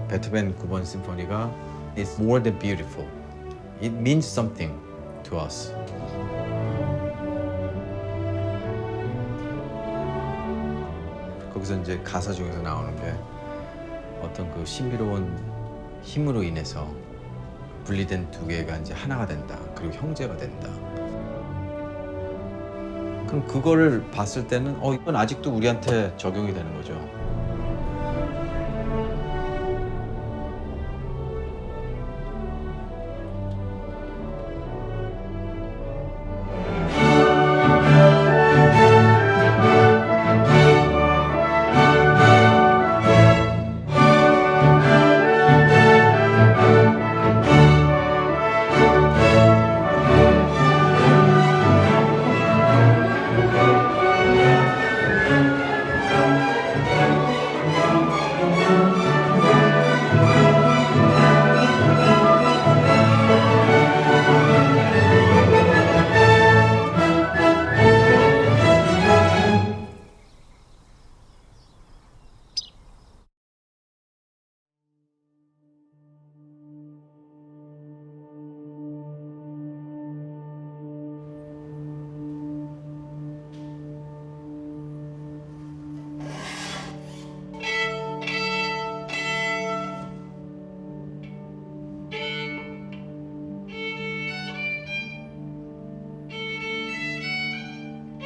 베토벤 9번 심포니가 is more than beautiful. It means something to us. 거기서 이제 가사 중에서 나오는 게 어떤 그 신비로운 힘으로 인해서 분리된 두 개가 이제 하나가 된다. 그리고 형제가 된다. 그럼 그거를 봤을 때는 이건 아직도 우리한테 적용이 되는 거죠.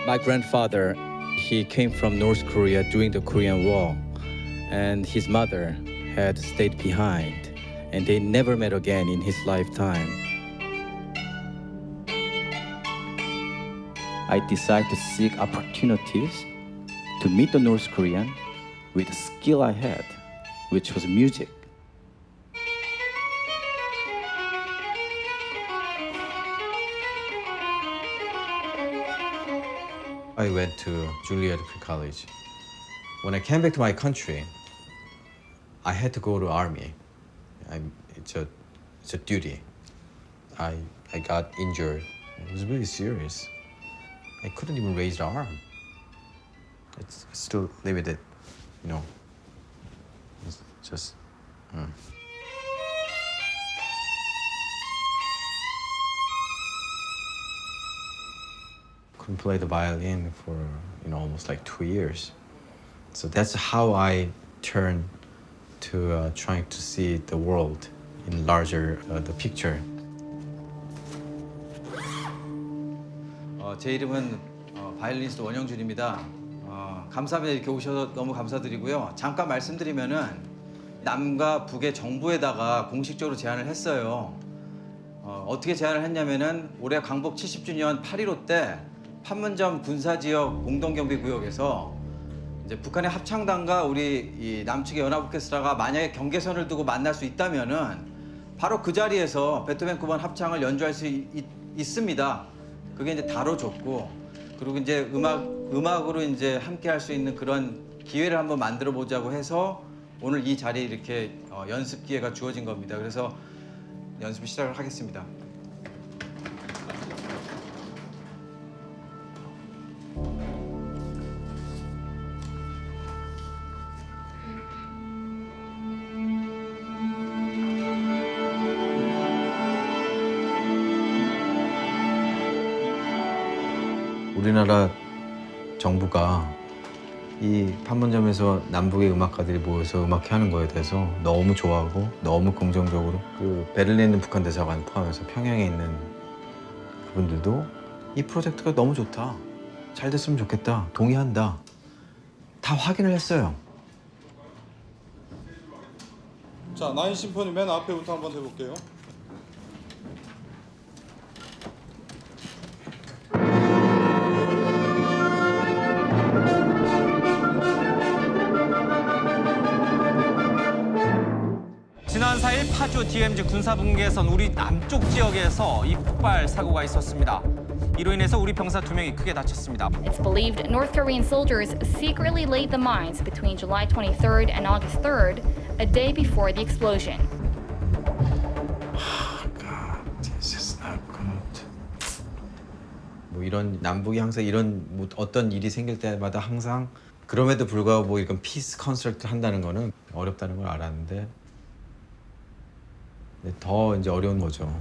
My grandfather, he came from North Korea during the Korean War, and his mother had stayed behind, and they never met again in his lifetime. I decided to seek opportunities to meet the North Korean with the skill I had, which was music. I went to Juilliard Pre-College. When I came back to my country, I had to go to army. It's a duty. I got injured. It was really serious. I couldn't even raise the arm. It's still limited, you know. It's just. Couldn't play the violin for almost like 2 years. So that's how I turned to trying to see the world in larger the picture. 제 이름은 바이올리니스트 원영준입니다. 감사합니다. 이렇게 오셔서 너무 감사드리고요. 잠깐 말씀드리면은 남과 북의 정부에다가 공식적으로 제안을 했어요. 어떻게 제안을 했냐면은 올해 광복 70주년 8.15 때 판문점 군사지역 공동경비구역에서 이제 북한의 합창단과 우리 이 남측의 연합 오케스트라가 만약에 경계선을 두고 만날 수 있다면은 바로 그 자리에서 베토벤 9번 합창을 연주할 수 있습니다. 그게 이제 다뤄줬고, 그리고 이제 음악으로 이제 함께 할 수 있는 그런 기회를 한번 만들어 보자고 해서 오늘 이 자리에 이렇게 연습 기회가 주어진 겁니다. 그래서 연습을 시작을 하겠습니다. 우리나라 정부가 이 판문점에서 남북의 음악가들이 모여서 음악회 하는 거에 대해서 너무 좋아하고 너무 긍정적으로 그 베를린에 있는 북한 대사관 포함해서 평양에 있는 그분들도 이 프로젝트가 너무 좋다. 잘 됐으면 좋겠다. 동의한다. 다 확인을 했어요. 자, 나인 심포니 맨 앞에부터 한번 해볼게요. 지난 4일 파주 DMZ 군사분계선 우리 남쪽 지역에서 이 폭발 사고가 있었습니다. 이로 인해서 우리 병사 2명이 크게 다쳤습니다. It's believed North Korean soldiers secretly laid the mines between July 23rd and August 3rd, a day before the explosion. God, this is not good. 뭐 이런 남북이 항상 이런 뭐 어떤 일이 생길 때마다 항상 그럼에도 불구하고 뭐 이런 피스 콘서트 한다는 거는 어렵다는 걸 알았는데 근데 더 이제 어려운 거죠.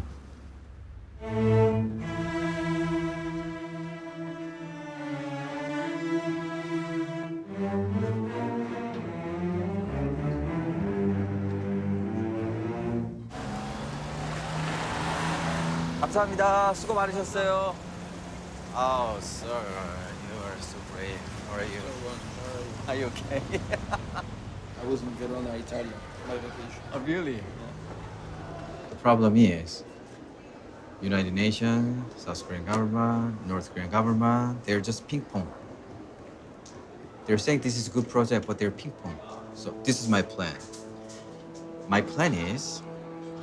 감사합니다. 수고 많으셨어요. Oh, sir, you are so brave. How are you? Are you okay? I was in Verona, Italy, my vacation. Oh, really? The problem is, United Nations, South Korean government, North Korean government, they're just ping pong. They're saying this is a good project, but they're ping pong. So this is my plan. My plan is,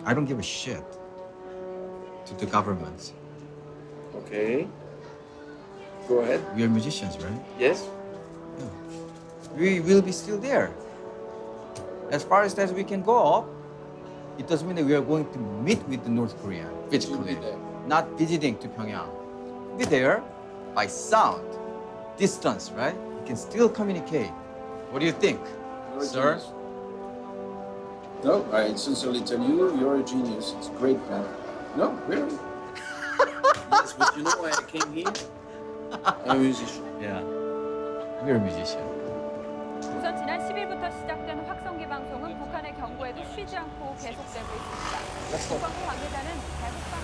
I don't give a shit to the governments. Okay. Go ahead. We are musicians, right? Yes? We will be still there. As far as we can go, it doesn't mean that we are going to meet with the North Korea physically, You'll be there. not visiting to Pyongyang. Be there by sound, distance, right? We can still communicate. What do you think, You're a sir? genius. No, I sincerely tell you, you're a genius. It's a great plan. No, really. Yes, but you know why I came here? I'm a musician. Yeah, we're a musician. 우선 지난 10일부터 시작된 확성기 방송은 북한의 경고에도 쉬지 않고 계속되고 있습니다. 국방부 관계자는 대북방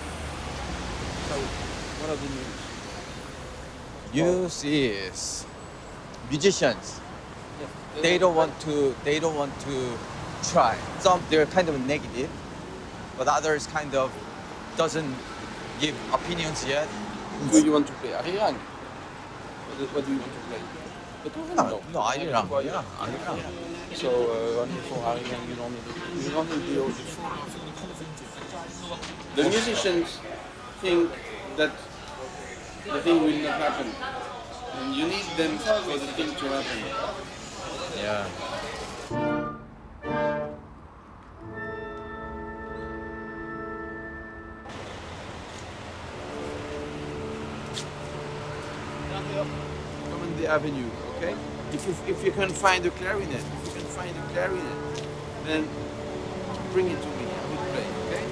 What are the news? News is musicians. They don't want to try. Some they're kind of negative, but others kind of doesn't give opinions yet. Who do you want to play? Ariane. What do you want to play? Beethoven? No, Ari랑. Yeah, Ari랑. So only for Ariane, you don't need the audio. The musicians think that the thing will not happen, and you need them for the thing to happen. Yeah. Come on the avenue, okay? If you can find a clarinet, then bring it to me. I will play, okay?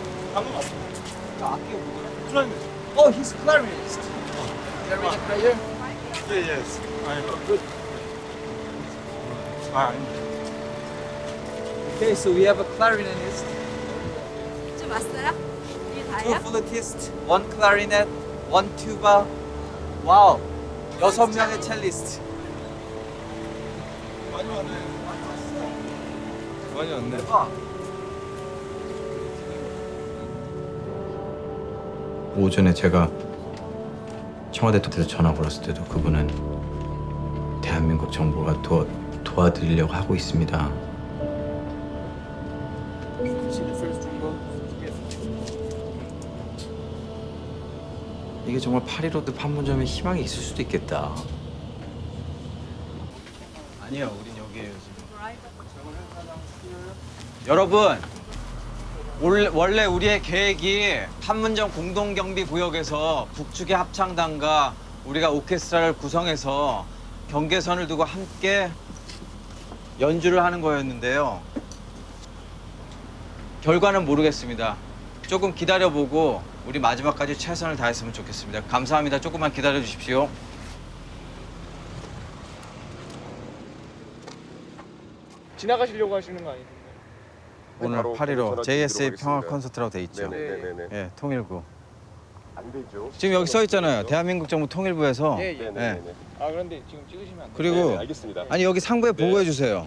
Oh, he's clarinetist. Clarinet player? Yes. Good. Okay, so we have a clarinetist, 좀 왔어요? 이게 two flutists, one clarinet, one tuba. 와우, 6명의 첼리스트. 많이 왔네. 대박. 오전에 제가 청와대한테 전화 걸었을 때도 그분은 대한민국 정부가 도와드리려고 하고 있습니다. See the first trombone? 이게 정말 8.15드 판문점에 희망이 있을 수도 있겠다. 아니요, 우린 여기에요 지금. 여러분, 원래 우리의 계획이 판문점 공동경비구역에서 북측의 합창단과 우리가 오케스트라를 구성해서 경계선을 두고 함께 연주를 하는 거였는데요. 결과는 모르겠습니다. 조금 기다려보고 우리 마지막까지 최선을 다했으면 좋겠습니다. 감사합니다. 조금만 기다려 주십시오. 지나가시려고 하시는 거 아니에요? 오늘 바로 8.15 전화 JSA 드리도록 평화 하겠습니다. 콘서트라고 돼 있죠. 네네네네. 예, 통일부. 안 되죠. 지금 여기 써 있잖아요. 대한민국 정부 통일부에서. 예, 예. 네네네. 아 그런데 지금 찍으시면 안 돼요. 그리고 네, 알겠습니다. 아니 여기 상부에 보고해 주세요.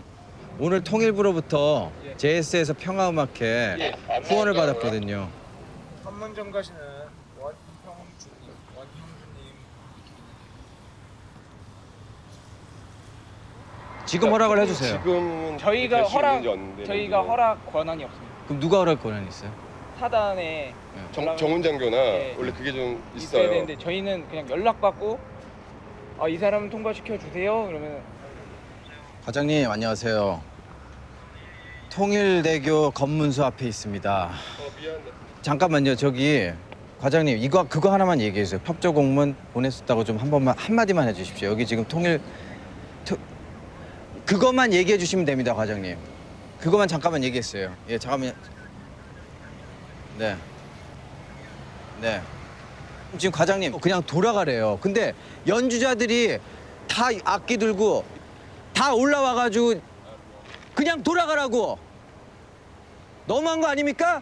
오늘 통일부로부터 JS에서 평화음악회 후원을 받았거든요. 판문점 가시는 원형준님. 지금 허락을 해주세요. 지금 저희가 될수 허락 있는지 안 되는지. 저희가 허락 권한이 없습니다. 그럼 누가 허락 권한이 있어요? 사단에 정훈 장교나 예. 원래 그게 좀 있어야 있어요. 되는데 저희는 그냥 연락 받고 이 사람은 통과시켜 주세요. 그러면 과장님 안녕하세요. 통일대교 검문소 앞에 있습니다. 미안해. 잠깐만요. 저기 과장님 그거 하나만 얘기해 주세요. 협조 공문 보냈었다고 좀 한 번만 한마디만 해주십시오. 여기 지금 그것만 얘기해 주시면 됩니다, 과장님. 그것만 잠깐만 얘기했어요. 예, 잠깐만. 네. 네. 지금 과장님 그냥 돌아가래요. 근데 연주자들이 다 악기 들고 다 올라와가지고 그냥 돌아가라고. 너무한 거 아닙니까?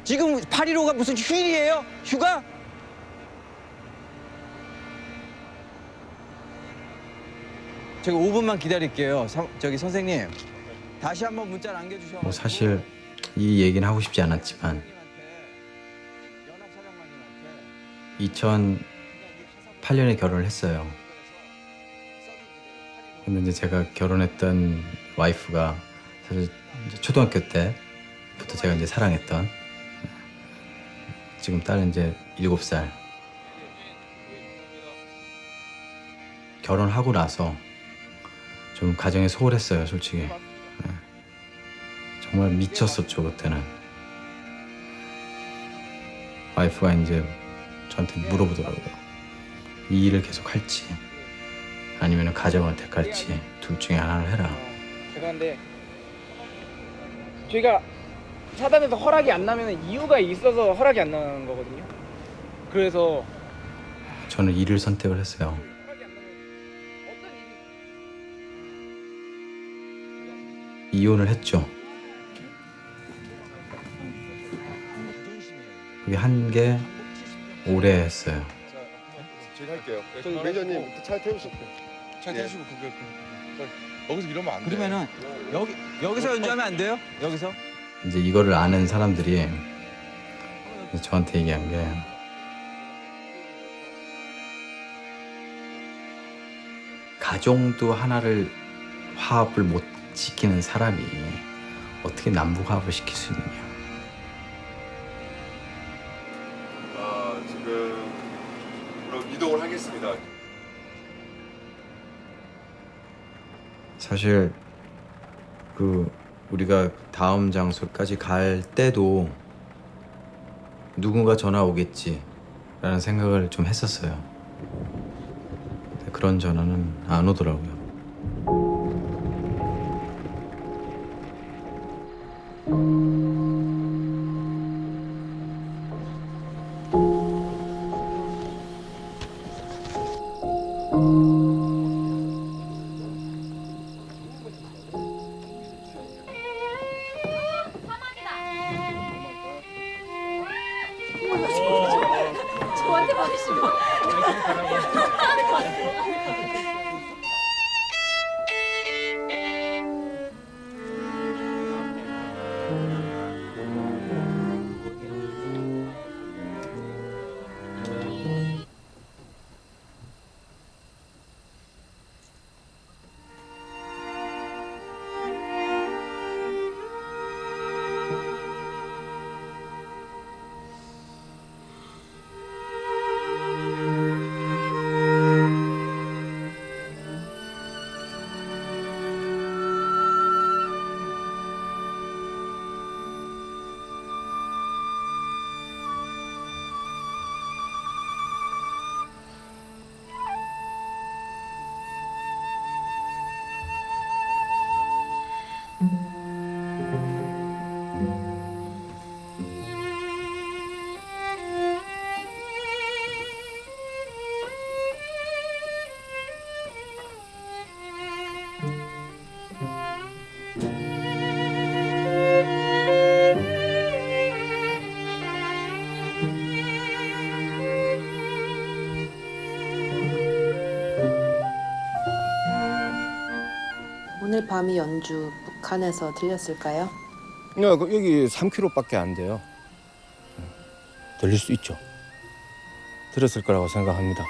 지금 8.15가 무슨 휴일이에요? 휴가? 제가 5분만 기다릴게요. 저기 선생님 다시 한번 문자 남겨주셔. 사실 이 얘기는 하고 싶지 않았지만 2008년에 결혼을 했어요. 근데 이제 제가 결혼했던 와이프가 사실 이제 초등학교 때부터 제가 이제 사랑했던 지금 딸은 이제 7살. 결혼하고 나서 좀 가정에 소홀했어요, 솔직히. 정말 미쳤었죠, 그때는. 와이프가 이제 저한테 물어보더라고요. 이 일을 계속 할지 아니면 가정을 택할지 둘 중에 하나를 해라. 죄송한데 저희가 사단에서 허락이 안 나면 이유가 있어서 허락이 안 나는 거거든요. 그래서 저는 이를 선택을 했어요. 허락이 안 나면 어떤 이혼을 했죠. 그게 한 게 오래 했어요. 제가 할게요. 저기 매니저님 차에 태우시고. 차에 태우시고 거기서 이러면 안 돼. 그러면은 여기서 연주하면 안 돼요? 여기서? 이제 이거를 아는 사람들이 저한테 얘기한 게 가정도 하나를 화합을 못 시키는 사람이 어떻게 남북 화합을 시킬 수 있느냐. 지금 그럼 이동을 하겠습니다. 사실 우리가 다음 장소까지 갈 때도 누군가 전화 오겠지라는 생각을 좀 했었어요. 근데 그런 전화는 안 오더라고요. 저한테 받으시면 오늘 밤이 연주 북한에서 들렸을까요? 여기 3km밖에 안 돼요. 들릴 수 있죠. 들었을 거라고 생각합니다.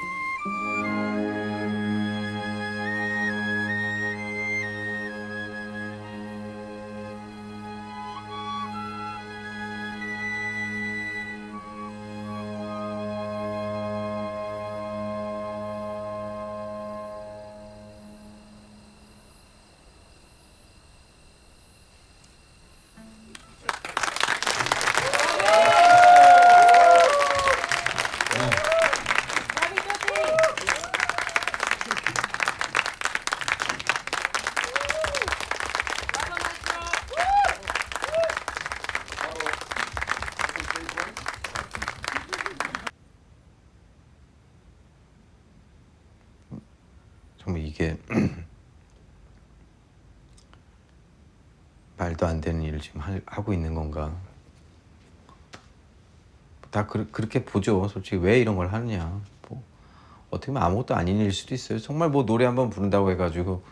정말 이게 말도 안 되는 일을 지금 하고 있는 건가? 다 그렇게 보죠. 솔직히 왜 이런 걸 하느냐. 뭐 어떻게 보면 아무것도 아닌 일일 수도 있어요. 정말 뭐 노래 한번 부른다고 해가지고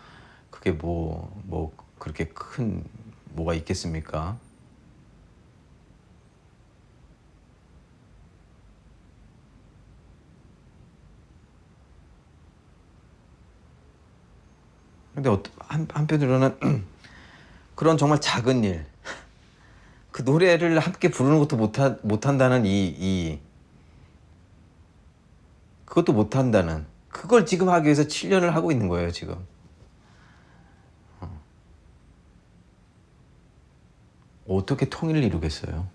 그게 뭐 그렇게 큰 뭐가 있겠습니까? 근데 한편으로는 그런 정말 작은 일, 그 노래를 함께 부르는 것도 못한다는 그것도 못한다는 그걸 지금 하기 위해서 7년을 하고 있는 거예요, 지금. 어떻게 통일을 이루겠어요?